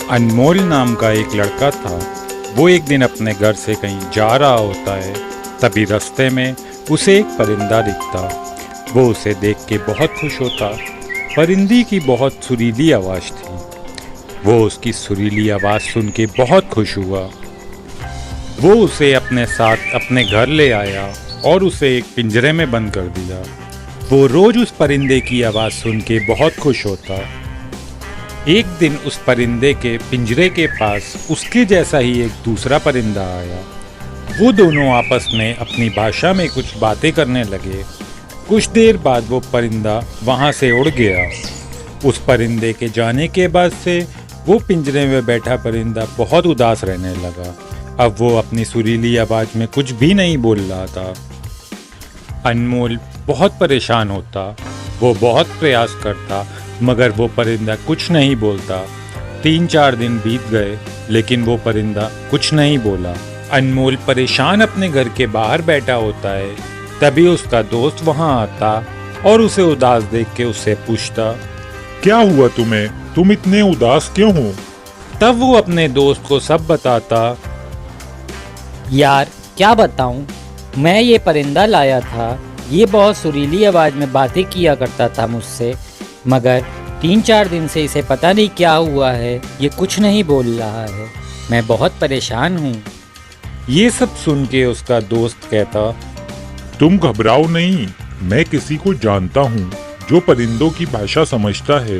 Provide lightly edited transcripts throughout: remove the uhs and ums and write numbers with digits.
अनमोल नाम का एक लड़का था। वो एक दिन अपने घर से कहीं जा रहा होता है। तभी रास्ते में उसे एक परिंदा दिखता। वो उसे देख के बहुत खुश होता। परिंदी की बहुत सुरीली आवाज़ थी। वो उसकी सुरीली आवाज़ सुन के बहुत खुश हुआ। वो उसे अपने साथ अपने घर ले आया और उसे एक पिंजरे में बंद कर दिया। वो रोज़ उस परिंदे की आवाज़ सुन के बहुत खुश होता। एक दिन उस परिंदे के पिंजरे के पास उसके जैसा ही एक दूसरा परिंदा आया। वो दोनों आपस में अपनी भाषा में कुछ बातें करने लगे। कुछ देर बाद वो परिंदा वहाँ से उड़ गया। उस परिंदे के जाने के बाद से वो पिंजरे में बैठा परिंदा बहुत उदास रहने लगा। अब वो अपनी सुरीली आवाज़ में कुछ भी नहीं बोल रहा था। अनमोल बहुत परेशान होता। वो बहुत प्रयास करता मगर वो परिंदा कुछ नहीं बोलता। 3-4 दिन बीत गए लेकिन वो परिंदा कुछ नहीं बोला। अनमोल परेशान अपने घर के बाहर बैठा होता है। तभी उसका दोस्त वहाँ आता और उसे उदास देख के उससे पूछता, क्या हुआ तुम्हें? तुम इतने उदास क्यों हो? तब वो अपने दोस्त को सब बताता। यार क्या बताऊं, मैं ये परिंदा लाया था। ये बहुत सुरीली आवाज़ में बातें किया करता था मुझसे, मगर 3-4 दिन से इसे पता नहीं क्या हुआ है, ये कुछ नहीं बोल रहा है। मैं बहुत परेशान हूँ। ये सब सुन के उसका दोस्त कहता, तुम घबराओ नहीं, मैं किसी को जानता हूँ जो परिंदों की भाषा समझता है।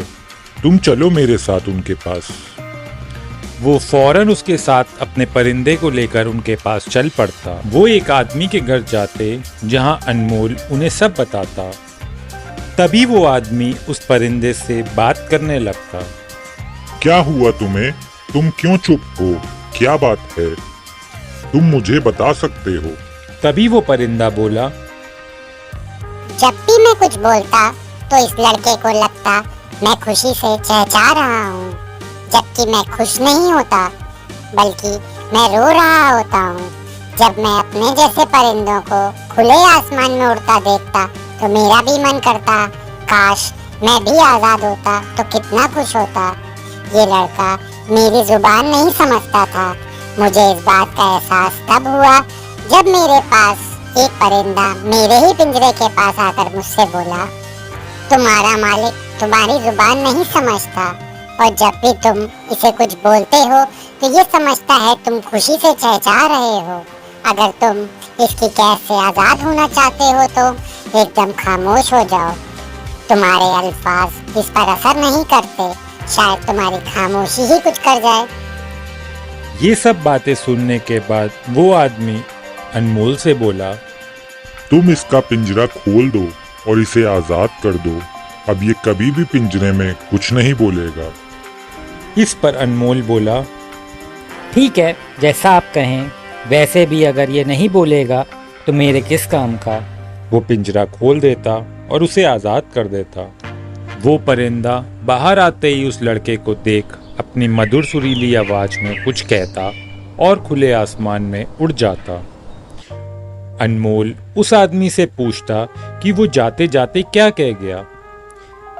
तुम चलो मेरे साथ उनके पास। वो फौरन उसके साथ अपने परिंदे को लेकर उनके पास चल पड़ता। वो एक आदमी के घर जाते जहां अनमोल उन्हें सब बताता। तभी वो आदमी उस परिंदे से बात करने लगता। क्या हुआ तुम्हें? तुम क्यों चुप हो? क्या बात है? तुम मुझे बता सकते हो। तभी वो परिंदा बोला, जब भी मैं कुछ बोलता तो इस लड़के को लगता मैं खुशी से चहचहा रहा हूँ, जबकि मैं खुश नहीं होता बल्कि मैं रो रहा होता हूँ। जब मैं अपने जैसे परिंदों को खुले आसमान में उड़ता देखता तो मेरा भी मन करता काश मैं भी आज़ाद होता तो कितना खुश होता। ये लड़का मेरी जुबान नहीं समझता था। मुझे इस बात का एहसास तब हुआ जब मेरे पास एक परिंदा मेरे ही पिंजरे के पास आकर मुझसे बोला, तुम्हारा मालिक तुम्हारी जुबान नहीं समझता और जब भी तुम इसे कुछ बोलते हो तो ये समझता है तुम खुशी से चहचहा रहे हो। अगर तुम इसकी कैद से आज़ाद होना चाहते हो तो एकदम खामोश हो जाओ। तुम्हारे अल्फाज इस पर असर नहीं करते, शायद तुम्हारी खामोशी ही कुछ कर जाए। ये सब बातें सुनने के बाद वो आदमी अनमोल से बोला, तुम इसका पिंजरा खोल दो और इसे आजाद कर दो। अब ये कभी भी पिंजरे में कुछ नहीं बोलेगा। इस पर अनमोल बोला, ठीक है, जैसा आप कहें। वैसे भी अगर ये नहीं बोलेगा तो मेरे किस काम का। वो पिंजरा खोल देता और उसे आज़ाद कर देता। वो परिंदा बाहर आते ही उस लड़के को देख अपनी मधुर सुरीली आवाज़ में कुछ कहता और खुले आसमान में उड़ जाता। अनमोल उस आदमी से पूछता कि वो जाते जाते क्या कह गया।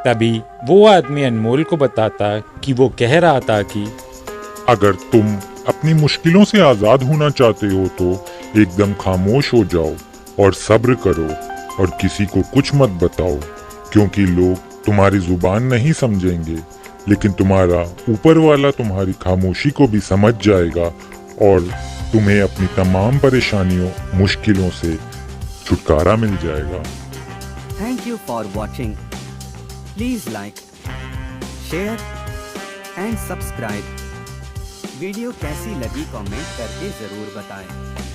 तभी वो आदमी अनमोल को बताता कि वो कह रहा था कि अगर तुम अपनी मुश्किलों से आजाद होना चाहते हो तो एकदम खामोश हो जाओ और सब्र करो और किसी को कुछ मत बताओ, क्योंकि लोग तुम्हारी जुबान नहीं समझेंगे, लेकिन तुम्हारा ऊपर वाला तुम्हारी खामोशी को भी समझ जाएगा और तुम्हें अपनी तमाम परेशानियों मुश्किलों से छुटकारा मिल जाएगा। Thank you for watching. Please like, share and subscribe. Video कैसी लगी कमेंट करके ज़रूर बताएं।